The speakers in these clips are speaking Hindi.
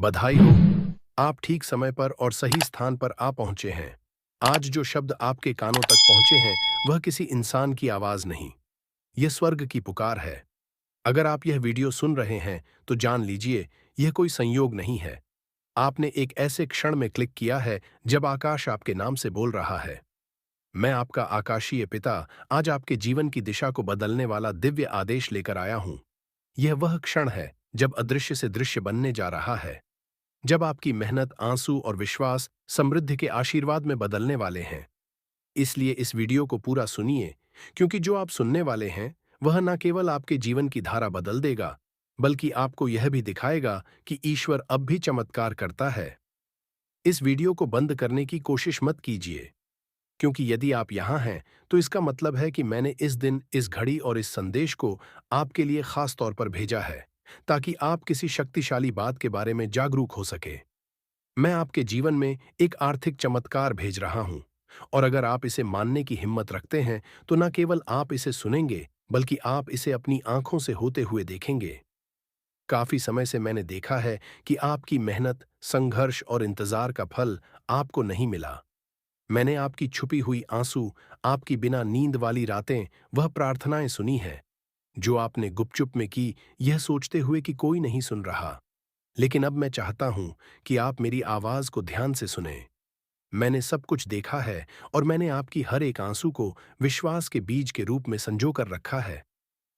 बधाई हो। आप ठीक समय पर और सही स्थान पर आ पहुंचे हैं। आज जो शब्द आपके कानों तक पहुंचे हैं वह किसी इंसान की आवाज नहीं, यह स्वर्ग की पुकार है। अगर आप यह वीडियो सुन रहे हैं तो जान लीजिए यह कोई संयोग नहीं है। आपने एक ऐसे क्षण में क्लिक किया है जब आकाश आपके नाम से बोल रहा है। मैं आपका आकाशीय पिता आज आपके जीवन की दिशा को बदलने वाला दिव्य आदेश लेकर आया हूं। यह वह क्षण है जब अदृश्य से दृश्य बनने जा रहा है, जब आपकी मेहनत, आंसू और विश्वास समृद्धि के आशीर्वाद में बदलने वाले हैं। इसलिए इस वीडियो को पूरा सुनिए, क्योंकि जो आप सुनने वाले हैं वह न केवल आपके जीवन की धारा बदल देगा, बल्कि आपको यह भी दिखाएगा कि ईश्वर अब भी चमत्कार करता है। इस वीडियो को बंद करने की कोशिश मत कीजिए, क्योंकि यदि आप यहां हैं तो इसका मतलब है कि मैंने इस दिन, इस घड़ी और इस संदेश को आपके लिए खास तौर पर भेजा है, ताकि आप किसी शक्तिशाली बात के बारे में जागरूक हो सके। मैं आपके जीवन में एक आर्थिक चमत्कार भेज रहा हूं, और अगर आप इसे मानने की हिम्मत रखते हैं तो न केवल आप इसे सुनेंगे, बल्कि आप इसे अपनी आंखों से होते हुए देखेंगे। काफी समय से मैंने देखा है कि आपकी मेहनत, संघर्ष और इंतजार का फल आपको नहीं मिला। मैंने आपकी छुपी हुई आंसू, आपकी बिना नींद वाली रातें, वह प्रार्थनाएं सुनी हैं जो आपने गुपचुप में की, यह सोचते हुए कि कोई नहीं सुन रहा। लेकिन अब मैं चाहता हूं कि आप मेरी आवाज को ध्यान से सुनें। मैंने सब कुछ देखा है, और मैंने आपकी हर एक आंसू को विश्वास के बीज के रूप में संजो कर रखा है।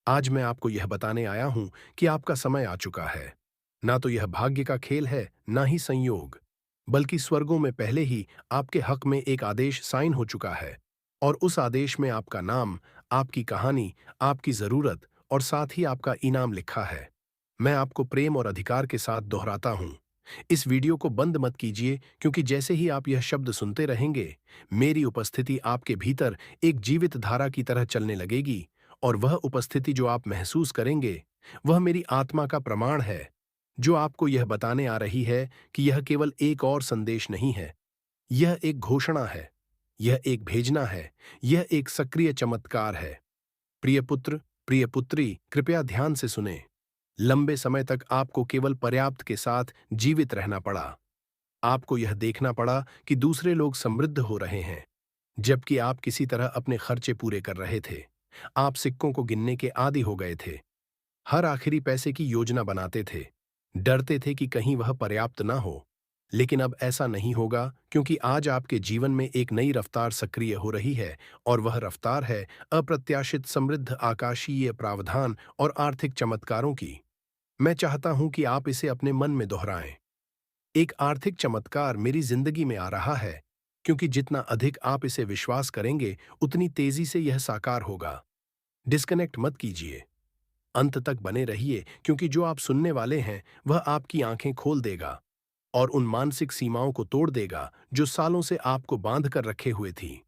आज मैं आपको यह बताने आया हूं कि आपका समय आ चुका है। ना तो यह भाग्य का खेल है, ना ही संयोग, बल्कि स्वर्गों में पहले ही आपके हक में एक आदेश साइन हो चुका है। और उस आदेश में आपका नाम, आपकी कहानी, आपकी जरूरत और साथ ही आपका इनाम लिखा है। मैं आपको प्रेम और अधिकार के साथ दोहराता हूं, इस वीडियो को बंद मत कीजिए, क्योंकि जैसे ही आप यह शब्द सुनते रहेंगे, मेरी उपस्थिति आपके भीतर एक जीवित धारा की तरह चलने लगेगी। और वह उपस्थिति जो आप महसूस करेंगे, वह मेरी आत्मा का प्रमाण है, जो आपको यह बताने आ रही है कि यह केवल एक और संदेश नहीं है, यह एक घोषणा है, यह एक भेजना है, यह एक सक्रिय चमत्कार है। प्रिय पुत्र, प्रिय पुत्री, कृपया ध्यान से सुने। लंबे समय तक आपको केवल पर्याप्त के साथ जीवित रहना पड़ा। आपको यह देखना पड़ा कि दूसरे लोग समृद्ध हो रहे हैं, जबकि आप किसी तरह अपने खर्चे पूरे कर रहे थे। आप सिक्कों को गिनने के आदी हो गए थे, हर आखिरी पैसे की योजना बनाते थे, डरते थे कि कहीं वह पर्याप्त ना हो। लेकिन अब ऐसा नहीं होगा, क्योंकि आज आपके जीवन में एक नई रफ्तार सक्रिय हो रही है, और वह रफ्तार है अप्रत्याशित, समृद्ध, आकाशीय प्रावधान और आर्थिक चमत्कारों की। मैं चाहता हूं कि आप इसे अपने मन में दोहराएं। एक आर्थिक चमत्कार मेरी जिंदगी में आ रहा है, क्योंकि जितना अधिक आप इसे विश्वास करेंगे, उतनी तेजी से यह साकार होगा। डिस्कनेक्ट मत कीजिए, अंत तक बने रहिए, क्योंकि जो आप सुनने वाले हैं वह आपकी आंखें खोल देगा और उन मानसिक सीमाओं को तोड़ देगा जो सालों से आपको बांध कर रखे हुए थी।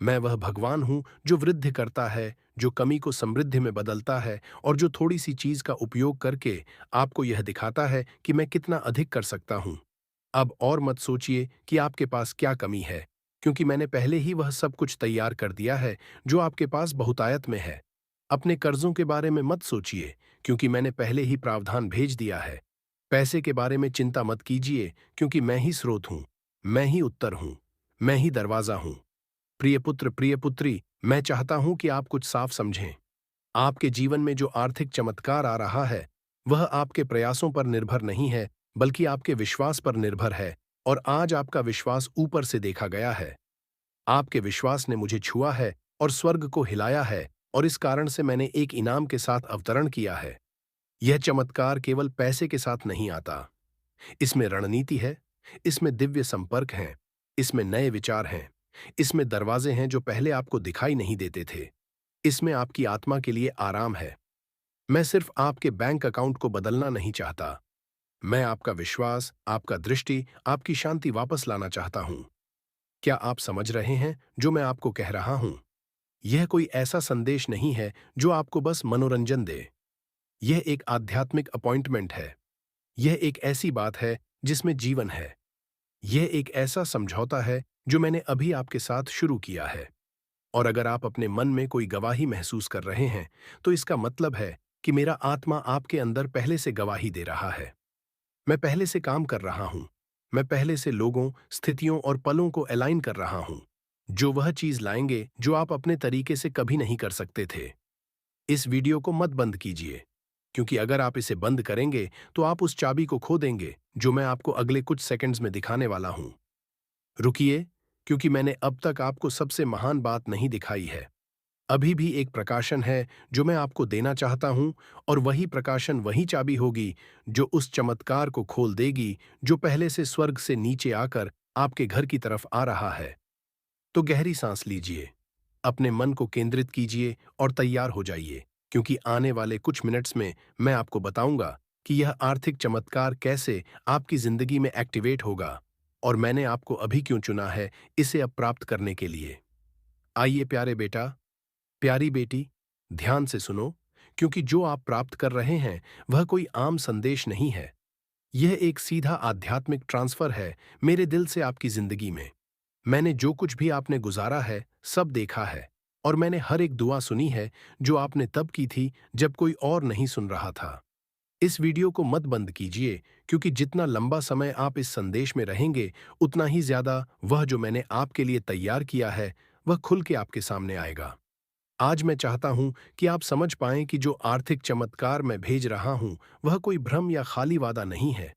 मैं वह भगवान हूं जो वृद्धि करता है, जो कमी को समृद्धि में बदलता है, और जो थोड़ी सी चीज का उपयोग करके आपको यह दिखाता है कि मैं कितना अधिक कर सकता हूं। अब और मत सोचिए कि आपके पास क्या कमी है, क्योंकि मैंने पहले ही वह सब कुछ तैयार कर दिया है जो आपके पास बहुतायत में है। अपने कर्जों के बारे में मत सोचिए, क्योंकि मैंने पहले ही प्रावधान भेज दिया है। पैसे के बारे में चिंता मत कीजिए, क्योंकि मैं ही स्रोत हूं, मैं ही उत्तर हूं, मैं ही दरवाजा हूं। प्रिय पुत्र, प्रिय पुत्री, मैं चाहता हूं कि आप कुछ साफ समझें। आपके जीवन में जो आर्थिक चमत्कार आ रहा है, वह आपके प्रयासों पर निर्भर नहीं है, बल्कि आपके विश्वास पर निर्भर है। और आज आपका विश्वास ऊपर से देखा गया है। आपके विश्वास ने मुझे छुआ है और स्वर्ग को हिलाया है, और इस कारण से मैंने एक इनाम के साथ अवतरण किया है। यह चमत्कार केवल पैसे के साथ नहीं आता। इसमें रणनीति है, इसमें दिव्य संपर्क हैं, इसमें नए विचार हैं, इसमें दरवाजे हैं जो पहले आपको दिखाई नहीं देते थे। इसमें आपकी आत्मा के लिए आराम है। मैं सिर्फ आपके बैंक अकाउंट को बदलना नहीं चाहता, मैं आपका विश्वास, आपका दृष्टि, आपकी शांति वापस लाना चाहता हूं। क्या आप समझ रहे हैं जो मैं आपको कह रहा हूं? यह कोई ऐसा संदेश नहीं है जो आपको बस मनोरंजन दे। यह एक आध्यात्मिक अपॉइंटमेंट है। यह एक ऐसी बात है जिसमें जीवन है। यह एक ऐसा समझौता है जो मैंने अभी आपके साथ शुरू किया है। और अगर आप अपने मन में कोई गवाही महसूस कर रहे हैं, तो इसका मतलब है कि मेरा आत्मा आपके अंदर पहले से गवाही दे रहा है। मैं पहले से काम कर रहा हूं। मैं पहले से लोगों, स्थितियों और पलों को अलाइन कर रहा हूं, जो वह चीज लाएंगे जो आप अपने तरीके से कभी नहीं कर सकते थे। इस वीडियो को मत बंद कीजिए, क्योंकि अगर आप इसे बंद करेंगे तो आप उस चाबी को खो देंगे जो मैं आपको अगले कुछ सेकंड्स में दिखाने वाला हूं। रुकिए, क्योंकि मैंने अब तक आपको सबसे महान बात नहीं दिखाई है। अभी भी एक प्रकाशन है जो मैं आपको देना चाहता हूं, और वही प्रकाशन वही चाबी होगी जो उस चमत्कार को खोल देगी जो पहले से स्वर्ग से नीचे आकर आपके घर की तरफ आ रहा है। तो गहरी सांस लीजिए, अपने मन को केंद्रित कीजिए और तैयार हो जाइए, क्योंकि आने वाले कुछ मिनट्स में मैं आपको बताऊंगा कि यह आर्थिक चमत्कार कैसे आपकी जिंदगी में एक्टिवेट होगा, और मैंने आपको अभी क्यों चुना है इसे अब प्राप्त करने के लिए। आइए प्यारे बेटा, प्यारी बेटी, ध्यान से सुनो, क्योंकि जो आप प्राप्त कर रहे हैं वह कोई आम संदेश नहीं है। यह एक सीधा आध्यात्मिक ट्रांसफर है मेरे दिल से आपकी जिंदगी में। मैंने जो कुछ भी आपने गुजारा है, सब देखा है, और मैंने हर एक दुआ सुनी है जो आपने तब की थी जब कोई और नहीं सुन रहा था। इस वीडियो को मत बंद कीजिए, क्योंकि जितना लंबा समय आप इस संदेश में रहेंगे, उतना ही ज्यादा वह जो मैंने आपके लिए तैयार किया है, वह खुल के आपके सामने आएगा। आज मैं चाहता हूं कि आप समझ पाएं कि जो आर्थिक चमत्कार मैं भेज रहा हूं, वह कोई भ्रम या खाली वादा नहीं है।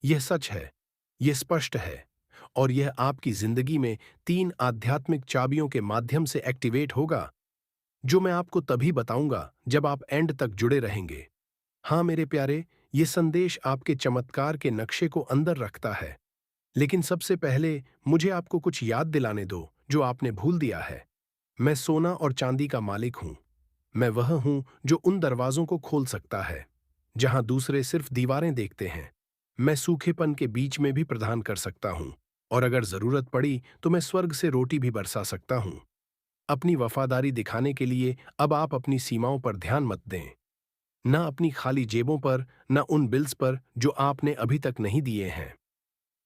यह सच है, यह स्पष्ट है, और यह आपकी जिंदगी में 3 आध्यात्मिक चाबियों के माध्यम से एक्टिवेट होगा, जो मैं आपको तभी बताऊंगा जब आप एंड तक जुड़े रहेंगे। हाँ मेरे प्यारे, ये संदेश आपके चमत्कार के नक्शे को अंदर रखता है। लेकिन सबसे पहले मुझे आपको कुछ याद दिलाने दो जो आपने भूल दिया है। मैं सोना और चांदी का मालिक हूं। मैं वह हूं जो उन दरवाजों को खोल सकता है जहां दूसरे सिर्फ दीवारें देखते हैं। मैं सूखेपन के बीच में भी प्रदान कर सकता हूं, और अगर जरूरत पड़ी तो मैं स्वर्ग से रोटी भी बरसा सकता हूं। अपनी वफादारी दिखाने के लिए अब आप अपनी सीमाओं पर ध्यान मत दें, न अपनी खाली जेबों पर, न उन बिल्स पर जो आपने अभी तक नहीं दिए हैं।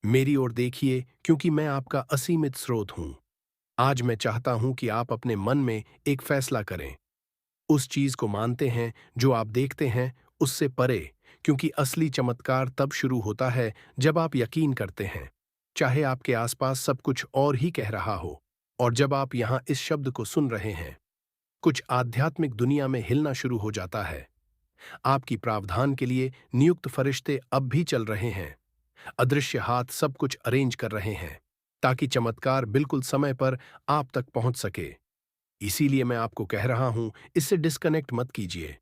मेरी ओर देखिए, क्योंकि मैं आपका असीमित स्रोत हूं। आज मैं चाहता हूं कि आप अपने मन में एक फैसला करें। उस चीज को मानते हैं जो आप देखते हैं, उससे परे, क्योंकि असली चमत्कार तब शुरू होता है जब आप यकीन करते हैं, चाहे आपके आसपास सब कुछ और ही कह रहा हो। और जब आप यहां इस शब्द को सुन रहे हैं, कुछ आध्यात्मिक दुनिया में हिलना शुरू हो जाता है। आपकी प्रावधान के लिए नियुक्त फरिश्ते अब भी चल रहे हैं। अदृश्य हाथ सब कुछ अरेंज कर रहे हैं ताकि चमत्कार बिल्कुल समय पर आप तक पहुंच सके। इसीलिए मैं आपको कह रहा हूं, इससे डिस्कनेक्ट मत कीजिए।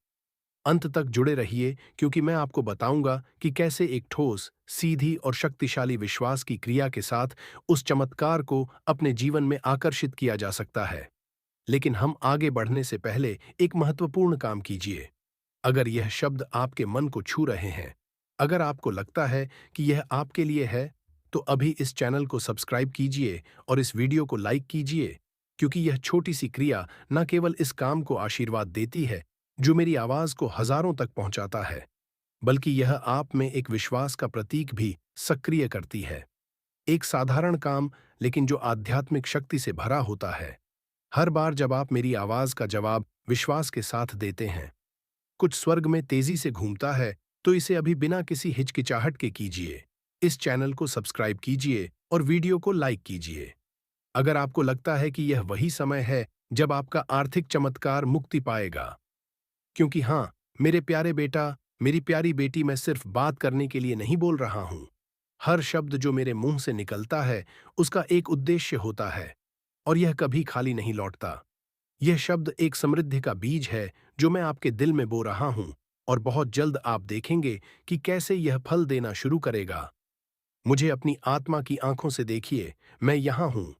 अंत तक जुड़े रहिए, क्योंकि मैं आपको बताऊंगा कि कैसे एक ठोस, सीधी और शक्तिशाली विश्वास की क्रिया के साथ उस चमत्कार को अपने जीवन में आकर्षित किया जा सकता है। लेकिन हम आगे बढ़ने से पहले एक महत्वपूर्ण काम कीजिए। अगर यह शब्द आपके मन को छू रहे हैं, अगर आपको लगता है कि यह आपके लिए है, तो अभी इस चैनल को सब्सक्राइब कीजिए और इस वीडियो को लाइक कीजिए, क्योंकि यह छोटी सी क्रिया न केवल इस काम को आशीर्वाद देती है जो मेरी आवाज को हजारों तक पहुंचाता है, बल्कि यह आप में एक विश्वास का प्रतीक भी सक्रिय करती है। एक साधारण काम, लेकिन जो आध्यात्मिक शक्ति से भरा होता है। हर बार जब आप मेरी आवाज का जवाब विश्वास के साथ देते हैं, कुछ स्वर्ग में तेजी से घूमता है। तो इसे अभी बिना किसी हिचकिचाहट के कीजिए। इस चैनल को सब्सक्राइब कीजिए और वीडियो को लाइक कीजिए। अगर आपको लगता है कि यह वही समय है जब आपका आर्थिक चमत्कार मुक्ति पाएगा, क्योंकि हाँ मेरे प्यारे बेटा, मेरी प्यारी बेटी, मैं सिर्फ बात करने के लिए नहीं बोल रहा हूं। हर शब्द जो मेरे मुंह से निकलता है, उसका एक उद्देश्य होता है, और यह कभी खाली नहीं लौटता। यह शब्द एक समृद्धि का बीज है जो मैं आपके दिल में बो रहा हूं, और बहुत जल्द आप देखेंगे कि कैसे यह फल देना शुरू करेगा। मुझे अपनी आत्मा की आंखों से देखिए, मैं यहां हूं।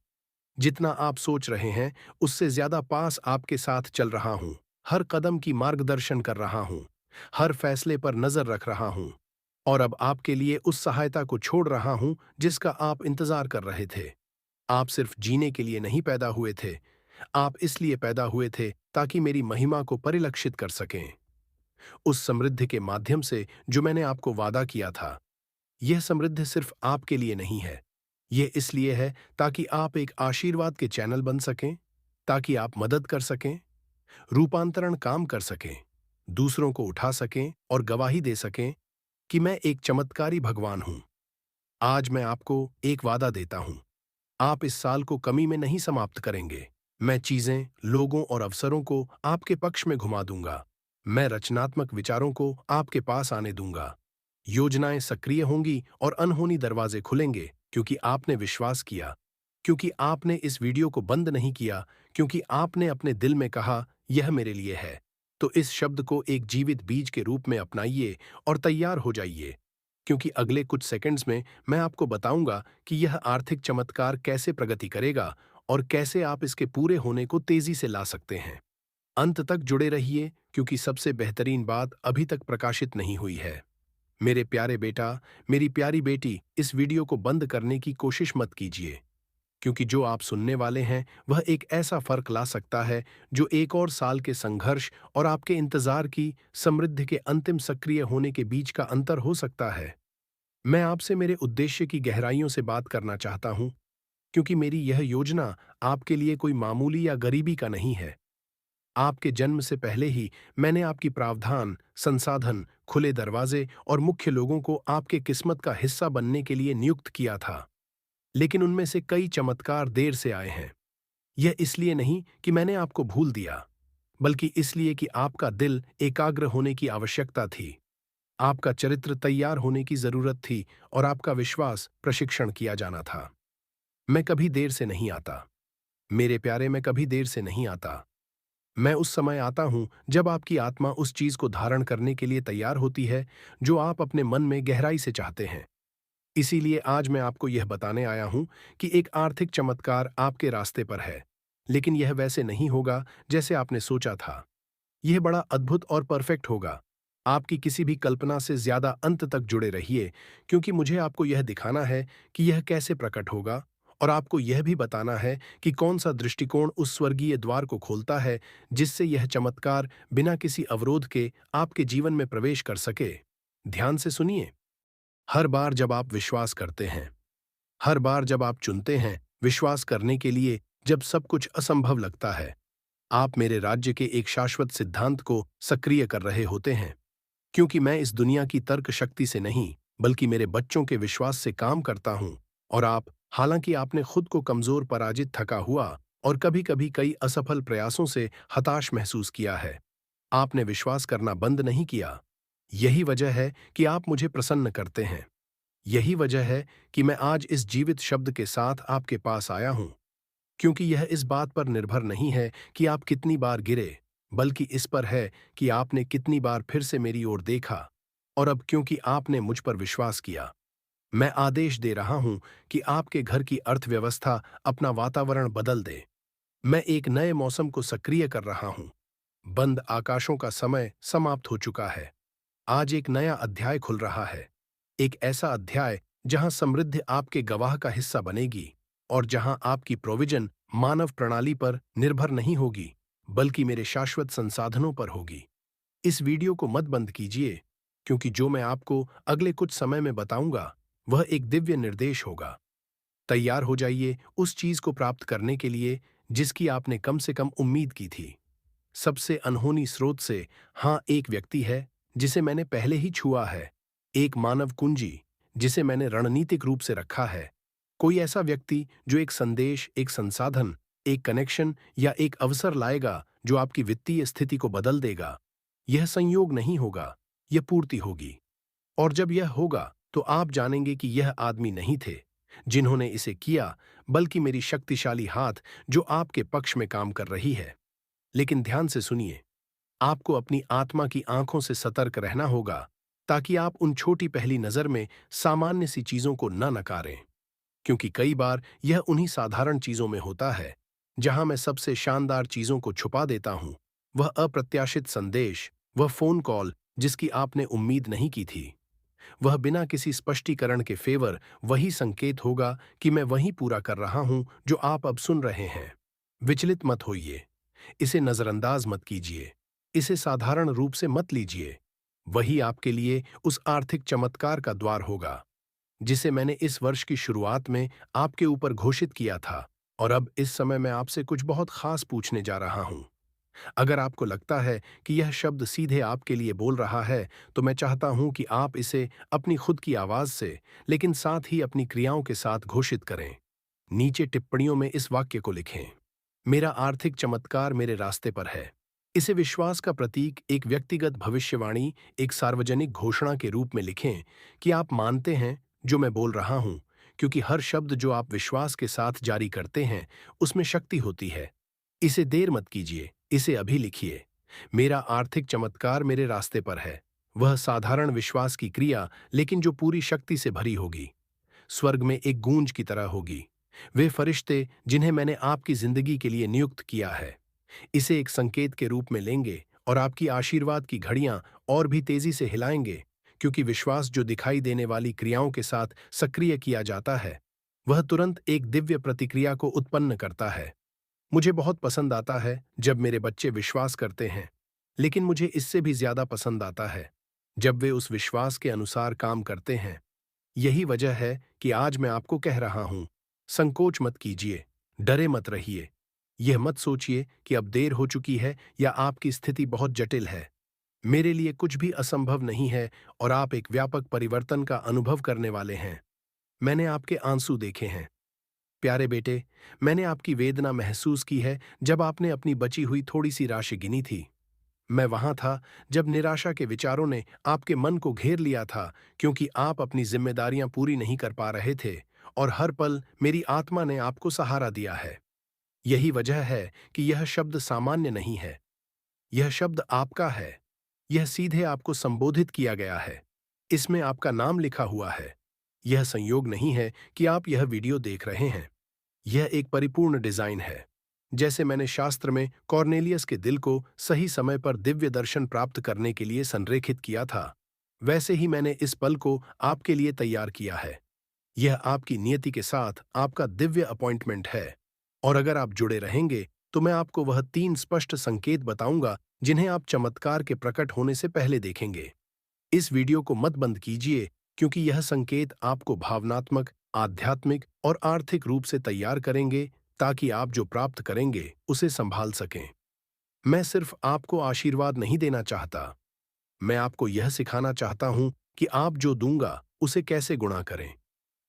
जितना आप सोच रहे हैं, उससे ज्यादा पास आपके साथ चल रहा हूं। हर कदम की मार्गदर्शन कर रहा हूं, हर फैसले पर नजर रख रहा हूं, और अब आपके लिए उस सहायता को छोड़ रहा हूं जिसका आप इंतजार कर रहे थे। आप सिर्फ जीने के लिए नहीं पैदा हुए थे, आप इसलिए पैदा हुए थे ताकि मेरी महिमा को परिलक्षित कर सकें, उस समृद्धि के माध्यम से जो मैंने आपको वादा किया था। यह समृद्धि सिर्फ आपके लिए नहीं है, यह इसलिए है ताकि आप एक आशीर्वाद के चैनल बन सकें, ताकि आप मदद कर सकें, रूपांतरण काम कर सकें, दूसरों को उठा सकें और गवाही दे सकें कि मैं एक चमत्कारी भगवान हूं। आज मैं आपको एक वादा देता हूं। आप इस साल को कमी में नहीं समाप्त करेंगे। मैं चीजें, लोगों और अवसरों को आपके पक्ष में घुमा दूंगा। मैं रचनात्मक विचारों को आपके पास आने दूंगा। योजनाएं सक्रिय होंगी और अनहोनी दरवाजे खुलेंगे क्योंकि आपने विश्वास किया, क्योंकि आपने इस वीडियो को बंद नहीं किया, क्योंकि आपने अपने दिल में कहा, यह मेरे लिए है। तो इस शब्द को एक जीवित बीज के रूप में अपनाइए और तैयार हो जाइए, क्योंकि अगले कुछ सेकंड्स में मैं आपको बताऊंगा कि यह आर्थिक चमत्कार कैसे प्रगति करेगा और कैसे आप इसके पूरे होने को तेजी से ला सकते हैं। अंत तक जुड़े रहिए, क्योंकि सबसे बेहतरीन बात अभी तक प्रकाशित नहीं हुई है। मेरे प्यारे बेटा, मेरी प्यारी बेटी, इस वीडियो को बंद करने की कोशिश मत कीजिए, क्योंकि जो आप सुनने वाले हैं वह एक ऐसा फर्क ला सकता है जो एक और साल के संघर्ष और आपके इंतजार की समृद्धि के अंतिम सक्रिय होने के बीच का अंतर हो सकता है। मैं आपसे मेरे उद्देश्य की गहराइयों से बात करना चाहता हूं, क्योंकि मेरी यह योजना आपके लिए कोई मामूली या गरीबी का नहीं है। आपके जन्म से पहले ही मैंने आपकी प्रावधान, संसाधन, खुले दरवाजे और मुख्य लोगों को आपके किस्मत का हिस्सा बनने के लिए नियुक्त किया था। लेकिन उनमें से कई चमत्कार देर से आए हैं। यह इसलिए नहीं कि मैंने आपको भूल दिया, बल्कि इसलिए कि आपका दिल एकाग्र होने की आवश्यकता थी। आपका चरित्र तैयार होने की जरूरत थी और आपका विश्वास प्रशिक्षण किया जाना था। मैं कभी देर से नहीं आता। मेरे प्यारे, मैं कभी देर से नहीं आता। मैं उस समय आता हूं जब आपकी आत्मा उस चीज को धारण करने के लिए तैयार होती है जो आप अपने मन में गहराई से चाहते हैं। इसीलिए आज मैं आपको यह बताने आया हूं कि एक आर्थिक चमत्कार आपके रास्ते पर है, लेकिन यह वैसे नहीं होगा जैसे आपने सोचा था। यह बड़ा अद्भुत और परफेक्ट होगा। आपकी किसी भी कल्पना से ज्यादा अंत तक जुड़े रहिए, क्योंकि मुझे आपको यह दिखाना है कि यह कैसे प्रकट होगा, और आपको यह भी बताना है कि कौन सा दृष्टिकोण उस स्वर्गीय द्वार को खोलता है जिससे यह चमत्कार बिना किसी अवरोध के आपके जीवन में प्रवेश कर सके। ध्यान से सुनिए। हर बार जब आप विश्वास करते हैं, हर बार जब आप चुनते हैं विश्वास करने के लिए, जब सब कुछ असंभव लगता है, आप मेरे राज्य के एक शाश्वत सिद्धांत को सक्रिय कर रहे होते हैं। क्योंकि मैं इस दुनिया की तर्क शक्ति से नहीं, बल्कि मेरे बच्चों के विश्वास से काम करता हूं। और आप, हालांकि आपने खुद को कमजोर, पराजित, थका हुआ और कभी-कभी कई असफल प्रयासों से हताश महसूस किया है, आपने विश्वास करना बंद नहीं किया। यही वजह है कि आप मुझे प्रसन्न करते हैं। यही वजह है कि मैं आज इस जीवित शब्द के साथ आपके पास आया हूं, क्योंकि यह इस बात पर निर्भर नहीं है कि आप कितनी बार गिरे, बल्कि इस पर है कि आपने कितनी बार फिर से मेरी ओर देखा। और अब क्योंकि आपने मुझ पर विश्वास किया, मैं आदेश दे रहा हूं कि आपके घर की अर्थव्यवस्था अपना वातावरण बदल दे। मैं एक नए मौसम को सक्रिय कर रहा हूं। बंद आकाशों का समय समाप्त हो चुका है। आज एक नया अध्याय खुल रहा है। एक ऐसा अध्याय जहां समृद्धि आपके गवाह का हिस्सा बनेगी और जहां आपकी प्रोविजन मानव प्रणाली पर निर्भर नहीं होगी, बल्कि मेरे शाश्वत संसाधनों पर होगी। इस वीडियो को मत बंद कीजिए, क्योंकि जो मैं आपको अगले कुछ समय में बताऊंगा वह एक दिव्य निर्देश होगा। तैयार हो जाइए उस चीज को प्राप्त करने के लिए जिसकी आपने कम से कम उम्मीद की थी। सबसे अनहोनी स्रोत से, हाँ, एक व्यक्ति है जिसे मैंने पहले ही छुआ है। एक मानव कुंजी जिसे मैंने रणनीतिक रूप से रखा है। कोई ऐसा व्यक्ति जो एक संदेश, एक संसाधन, एक कनेक्शन या एक अवसर लाएगा जो आपकी वित्तीय स्थिति को बदल देगा। यह संयोग नहीं होगा, यह पूर्ति होगी। और जब यह होगा तो आप जानेंगे कि यह आदमी नहीं थे जिन्होंने इसे किया, बल्कि मेरी शक्तिशाली हाथ जो आपके पक्ष में काम कर रही है। लेकिन ध्यान से सुनिए। आपको अपनी आत्मा की आंखों से सतर्क रहना होगा, ताकि आप उन छोटी पहली नजर में सामान्य सी चीजों को न नकारें। क्योंकि कई बार यह उन्हीं साधारण चीजों में होता है जहां मैं सबसे शानदार चीजों को छुपा देता हूं। वह अप्रत्याशित संदेश, वह फोन कॉल जिसकी आपने उम्मीद नहीं की थी, वह बिना किसी स्पष्टीकरण के फेवर, वही संकेत होगा कि मैं वही पूरा कर रहा हूं जो आप अब सुन रहे हैं। विचलित मत होइए। इसे नजरअंदाज मत कीजिए। इसे साधारण रूप से मत लीजिए। वही आपके लिए उस आर्थिक चमत्कार का द्वार होगा जिसे मैंने इस वर्ष की शुरुआत में आपके ऊपर घोषित किया था। और अब इस समय मैं आपसे कुछ बहुत खास पूछने जा रहा हूं। अगर आपको लगता है कि यह शब्द सीधे आपके लिए बोल रहा है, तो मैं चाहता हूं कि आप इसे अपनी खुद की आवाज से, लेकिन साथ ही अपनी क्रियाओं के साथ घोषित करें। नीचे टिप्पणियों में इस वाक्य को लिखें। मेरा आर्थिक चमत्कार मेरे रास्ते पर है। इसे विश्वास का प्रतीक, एक व्यक्तिगत भविष्यवाणी, एक सार्वजनिक घोषणा के रूप में लिखें कि आप मानते हैं जो मैं बोल रहा हूं, क्योंकि हर शब्द जो आप विश्वास के साथ जारी करते हैं, उसमें शक्ति होती है। इसे देर मत कीजिए, इसे अभी लिखिए। मेरा आर्थिक चमत्कार मेरे रास्ते पर है। वह साधारण विश्वास की क्रिया, लेकिन जो पूरी शक्ति से भरी होगी, स्वर्ग में एक गूंज की तरह होगी। वे फरिश्ते जिन्हें मैंने आपकी जिंदगी के लिए नियुक्त किया है, इसे एक संकेत के रूप में लेंगे और आपकी आशीर्वाद की घड़ियां और भी तेजी से हिलाएंगे, क्योंकि विश्वास जो दिखाई देने वाली क्रियाओं के साथ सक्रिय किया जाता है, वह तुरंत एक दिव्य प्रतिक्रिया को उत्पन्न करता है। मुझे बहुत पसंद आता है जब मेरे बच्चे विश्वास करते हैं, लेकिन मुझे इससे भी ज्यादा पसंद आता है जब वे उस विश्वास के अनुसार काम करते हैं। यही वजह है कि आज मैं आपको कह रहा हूं, संकोच मत कीजिए, डरे मत रहिए। यह मत सोचिए कि अब देर हो चुकी है या आपकी स्थिति बहुत जटिल है। मेरे लिए कुछ भी असंभव नहीं है और आप एक व्यापक परिवर्तन का अनुभव करने वाले हैं। मैंने आपके आंसू देखे हैं प्यारे बेटे, मैंने आपकी वेदना महसूस की है जब आपने अपनी बची हुई थोड़ी सी राशि गिनी थी। मैं वहां था जब निराशा के विचारों ने आपके मन को घेर लिया था, क्योंकि आप अपनी जिम्मेदारियां पूरी नहीं कर पा रहे थे, और हर पल मेरी आत्मा ने आपको सहारा दिया है। यही वजह है कि यह शब्द सामान्य नहीं है। यह शब्द आपका है। यह सीधे आपको संबोधित किया गया है। इसमें आपका नाम लिखा हुआ है। यह संयोग नहीं है कि आप यह वीडियो देख रहे हैं। यह एक परिपूर्ण डिजाइन है। जैसे मैंने शास्त्र में कॉर्नेलियस के दिल को सही समय पर दिव्य दर्शन प्राप्त करने के लिए संरेखित किया था, वैसे ही मैंने इस पल को आपके लिए तैयार किया है। यह आपकी नियति के साथ आपका दिव्य अपॉइंटमेंट है। और अगर आप जुड़े रहेंगे, तो मैं आपको वह 3 स्पष्ट संकेत बताऊंगा जिन्हें आप चमत्कार के प्रकट होने से पहले देखेंगे। इस वीडियो को मत बंद कीजिए, क्योंकि यह संकेत आपको भावनात्मक, आध्यात्मिक और आर्थिक रूप से तैयार करेंगे, ताकि आप जो प्राप्त करेंगे उसे संभाल सकें। मैं सिर्फ आपको आशीर्वाद नहीं देना चाहता, मैं आपको यह सिखाना चाहता हूं कि आप जो दूंगा उसे कैसे गुणा करें।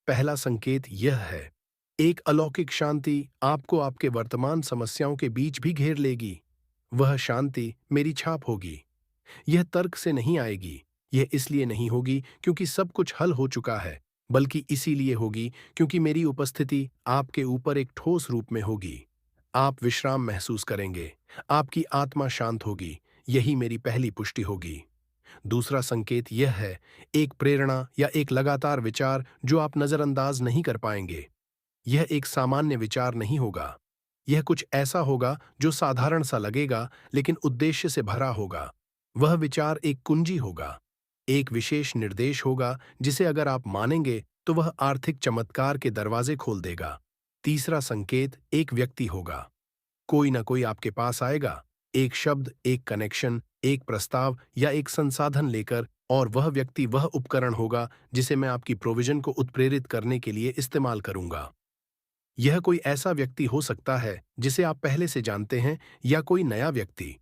पहला संकेत यह है, एक अलौकिक शांति आपको आपके वर्तमान समस्याओं के बीच भी घेर लेगी। वह शांति मेरी छाप होगी। यह तर्क से नहीं आएगी। यह इसलिए नहीं होगी क्योंकि सब कुछ हल हो चुका है, बल्कि इसीलिए होगी क्योंकि मेरी उपस्थिति आपके ऊपर एक ठोस रूप में होगी। आप विश्राम महसूस करेंगे। आपकी आत्मा शांत होगी। यही मेरी पहली पुष्टि होगी। दूसरा संकेत यह है, एक प्रेरणा या एक लगातार विचार जो आप नजरअंदाज नहीं कर पाएंगे। यह एक सामान्य विचार नहीं होगा। यह कुछ ऐसा होगा जो साधारण सा लगेगा, लेकिन उद्देश्य से भरा होगा। वह विचार एक कुंजी होगा, एक विशेष निर्देश होगा जिसे अगर आप मानेंगे तो वह आर्थिक चमत्कार के दरवाजे खोल देगा। तीसरा संकेत एक व्यक्ति होगा। कोई ना कोई आपके पास आएगा, एक शब्द, एक कनेक्शन, एक प्रस्ताव या एक संसाधन लेकर, और वह व्यक्ति वह उपकरण होगा जिसे मैं आपकी प्रोविजन को उत्प्रेरित करने के लिए इस्तेमाल करूंगा। यह कोई ऐसा व्यक्ति हो सकता है जिसे आप पहले से जानते हैं, या कोई नया व्यक्ति,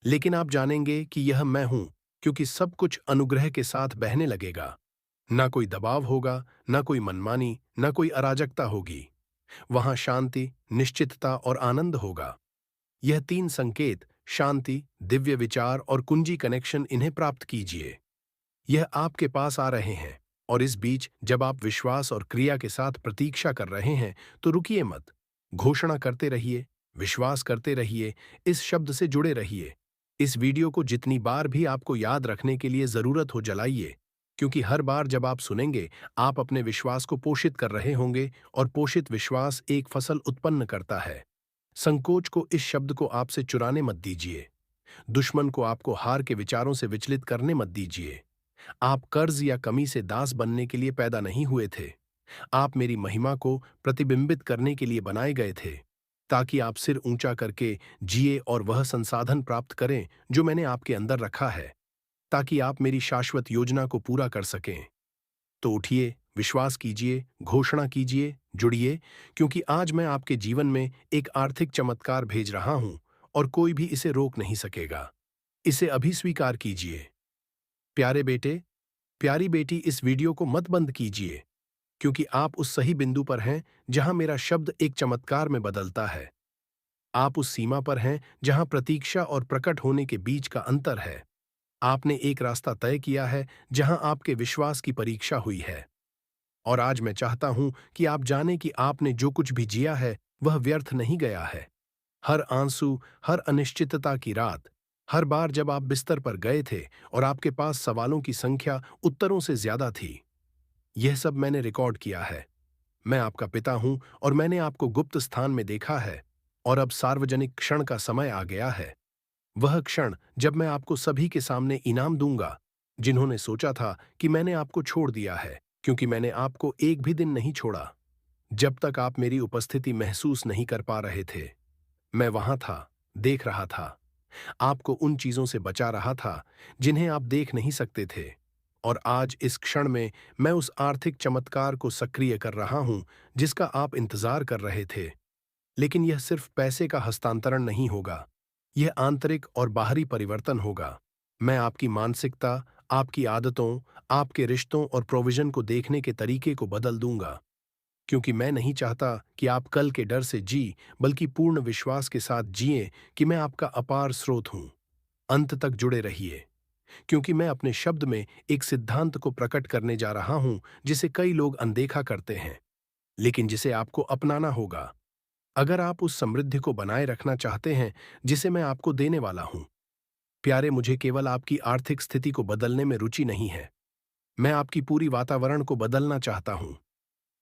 लेकिन आप जानेंगे कि यह मैं हूं, क्योंकि सब कुछ अनुग्रह के साथ बहने लगेगा। ना कोई दबाव होगा, ना कोई मनमानी, ना कोई अराजकता होगी। वहां शांति, निश्चितता और आनंद होगा। यह 3 संकेत, शांति, दिव्य विचार और कुंजी कनेक्शन, इन्हें प्राप्त कीजिए। यह आपके पास आ रहे हैं, और इस बीच जब आप विश्वास और क्रिया के साथ प्रतीक्षा कर रहे हैं, तो रुकिए मत। घोषणा करते रहिए, विश्वास करते रहिए, इस शब्द से जुड़े रहिए। इस वीडियो को जितनी बार भी आपको याद रखने के लिए जरूरत हो जलाइए, क्योंकि हर बार जब आप सुनेंगे, आप अपने विश्वास को पोषित कर रहे होंगे, और पोषित विश्वास एक फसल उत्पन्न करता है। संकोच को, इस शब्द को आपसे चुराने मत दीजिए। दुश्मन को आपको हार के विचारों से विचलित करने मत दीजिए। आप कर्ज या कमी से दास बनने के लिए पैदा नहीं हुए थे। आप मेरी महिमा को प्रतिबिंबित करने के लिए बनाए गए थे, ताकि आप सिर ऊंचा करके जिए और वह संसाधन प्राप्त करें जो मैंने आपके अंदर रखा है, ताकि आप मेरी शाश्वत योजना को पूरा कर सकें। तो उठिए, विश्वास कीजिए, घोषणा कीजिए, जुड़िए, क्योंकि आज मैं आपके जीवन में एक आर्थिक चमत्कार भेज रहा हूं, और कोई भी इसे रोक नहीं सकेगा। इसे अभी स्वीकार कीजिए। प्यारे बेटे, प्यारी बेटी, इस वीडियो को मत बंद कीजिए, क्योंकि आप उस सही बिंदु पर हैं जहां मेरा शब्द एक चमत्कार में बदलता है। आप उस सीमा पर हैं जहां प्रतीक्षा और प्रकट होने के बीच का अंतर है। आपने एक रास्ता तय किया है जहां आपके विश्वास की परीक्षा हुई है। और आज मैं चाहता हूं कि आप जानें कि आपने जो कुछ भी जिया है वह व्यर्थ नहीं गया है। हर आंसू, हर अनिश्चितता की रात, हर बार जब आप बिस्तर पर गए थे और आपके पास सवालों की संख्या उत्तरों से ज्यादा थी, यह सब मैंने रिकॉर्ड किया है। मैं आपका पिता हूं और मैंने आपको गुप्त स्थान में देखा है। और अब सार्वजनिक क्षण का समय आ गया है। वह क्षण जब मैं आपको सभी के सामने इनाम दूंगा, जिन्होंने सोचा था कि मैंने आपको छोड़ दिया है, क्योंकि मैंने आपको एक भी दिन नहीं छोड़ा। जब तक आप मेरी उपस्थिति महसूस नहीं कर पा रहे थे, मैं वहां था, देख रहा था। आपको उन चीजों से बचा रहा था जिन्हें आप देख नहीं सकते थे। और आज इस क्षण में मैं उस आर्थिक चमत्कार को सक्रिय कर रहा हूं जिसका आप इंतजार कर रहे थे। लेकिन यह सिर्फ पैसे का हस्तांतरण नहीं होगा, यह आंतरिक और बाहरी परिवर्तन होगा। मैं आपकी मानसिकता, आपकी आदतों, आपके रिश्तों और प्रोविजन को देखने के तरीके को बदल दूंगा। क्योंकि मैं नहीं चाहता कि आप कल के डर से जी, बल्कि पूर्ण विश्वास के साथ जिए कि मैं आपका अपार स्रोत हूं। अंत तक जुड़े रहिए, क्योंकि मैं अपने शब्द में एक सिद्धांत को प्रकट करने जा रहा हूं जिसे कई लोग अनदेखा करते हैं, लेकिन जिसे आपको अपनाना होगा अगर आप उस समृद्धि को बनाए रखना चाहते हैं जिसे मैं आपको देने वाला हूं। प्यारे, मुझे केवल आपकी आर्थिक स्थिति को बदलने में रुचि नहीं है। मैं आपकी पूरी वातावरण को बदलना चाहता हूं।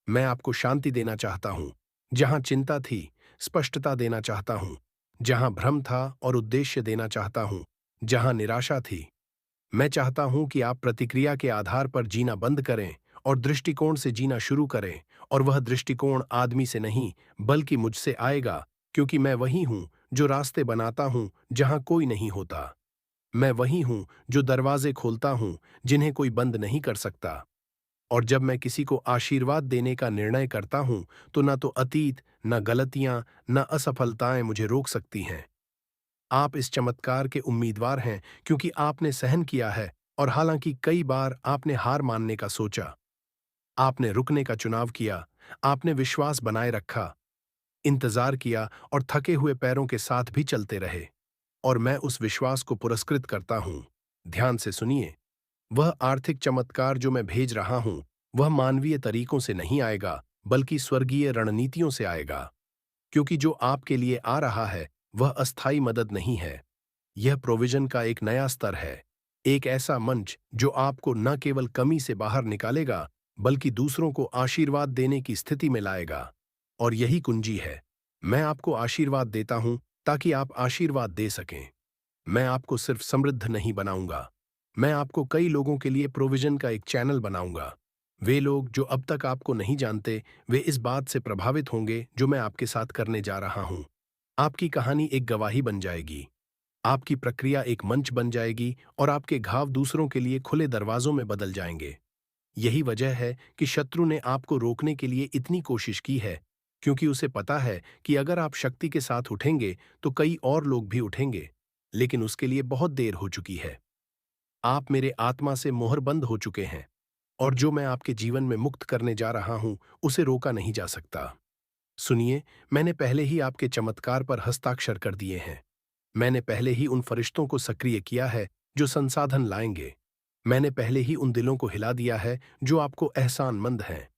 मैं आपको शांति देना चाहता हूं जहां चिंता थी, स्पष्टता देना चाहता हूं जहां भ्रम था, और उद्देश्य देना चाहता हूं जहां निराशा थी। मैं चाहता हूं कि आप प्रतिक्रिया के आधार पर जीना बंद करें और दृष्टिकोण से जीना शुरू करें। और वह दृष्टिकोण आदमी से नहीं, बल्कि मुझसे आएगा, क्योंकि मैं वही हूं जो रास्ते बनाता हूं जहां कोई नहीं होता। मैं वही हूं जो दरवाजे खोलता हूं जिन्हें कोई बंद नहीं कर सकता। और जब मैं किसी को आशीर्वाद देने का निर्णय करता हूं, तो न तो अतीत, न गलतियां, न असफलताएं मुझे रोक सकती हैं। आप इस चमत्कार के उम्मीदवार हैं क्योंकि आपने सहन किया है, और हालांकि कई बार आपने हार मानने का सोचा, आपने रुकने का चुनाव किया, आपने विश्वास बनाए रखा, इंतजार किया और थके हुए पैरों के साथ भी चलते रहे। और मैं उस विश्वास को पुरस्कृत करता हूं। ध्यान से सुनिए, वह आर्थिक चमत्कार जो मैं भेज रहा हूं, वह मानवीय तरीकों से नहीं आएगा, बल्कि स्वर्गीय रणनीतियों से आएगा। क्योंकि जो आपके लिए आ रहा है वह अस्थायी मदद नहीं है। यह प्रोविजन का एक नया स्तर है, एक ऐसा मंच जो आपको न केवल कमी से बाहर निकालेगा, बल्कि दूसरों को आशीर्वाद देने की स्थिति में लाएगा। और यही कुंजी है। मैं आपको आशीर्वाद देता हूं ताकि आप आशीर्वाद दे सकें। मैं आपको सिर्फ समृद्ध नहीं बनाऊंगा, मैं आपको कई लोगों के लिए प्रोविजन का एक चैनल बनाऊंगा। वे लोग जो अब तक आपको नहीं जानते, वे इस बात से प्रभावित होंगे जो मैं आपके साथ करने जा रहा हूं। आपकी कहानी एक गवाही बन जाएगी, आपकी प्रक्रिया एक मंच बन जाएगी, और आपके घाव दूसरों के लिए खुले दरवाजों में बदल जाएंगे। यही वजह है कि शत्रु ने आपको रोकने के लिए इतनी कोशिश की है, क्योंकि उसे पता है कि अगर आप शक्ति के साथ उठेंगे तो कई और लोग भी उठेंगे। लेकिन उसके लिए बहुत देर हो चुकी है। आप मेरे आत्मा से मोहरबंद हो चुके हैं, और जो मैं आपके जीवन में मुक्त करने जा रहा हूं उसे रोका नहीं जा सकता। सुनिए, मैंने पहले ही आपके चमत्कार पर हस्ताक्षर कर दिए हैं। मैंने पहले ही उन फरिश्तों को सक्रिय किया है जो संसाधन लाएंगे। मैंने पहले ही उन दिलों को हिला दिया है जो आपको एहसानमंद हैं।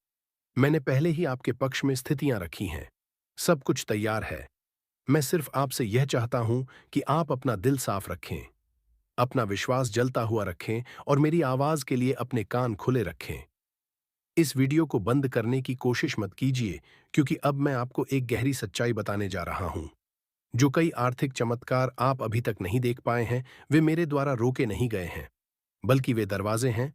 मैंने पहले ही आपके पक्ष में स्थितियां रखी हैं। सब कुछ तैयार है। मैं सिर्फ आपसे यह चाहता हूं कि आप अपना दिल साफ रखें, अपना विश्वास जलता हुआ रखें, और मेरी आवाज के लिए अपने कान खुले रखें। इस वीडियो को बंद करने की कोशिश मत कीजिए, क्योंकि अब मैं आपको एक गहरी सच्चाई बताने जा रहा हूं। जो कई आर्थिक चमत्कार आप अभी तक नहीं देख पाए हैं, वे मेरे द्वारा रोके नहीं गए हैं, बल्कि वे दरवाजे हैं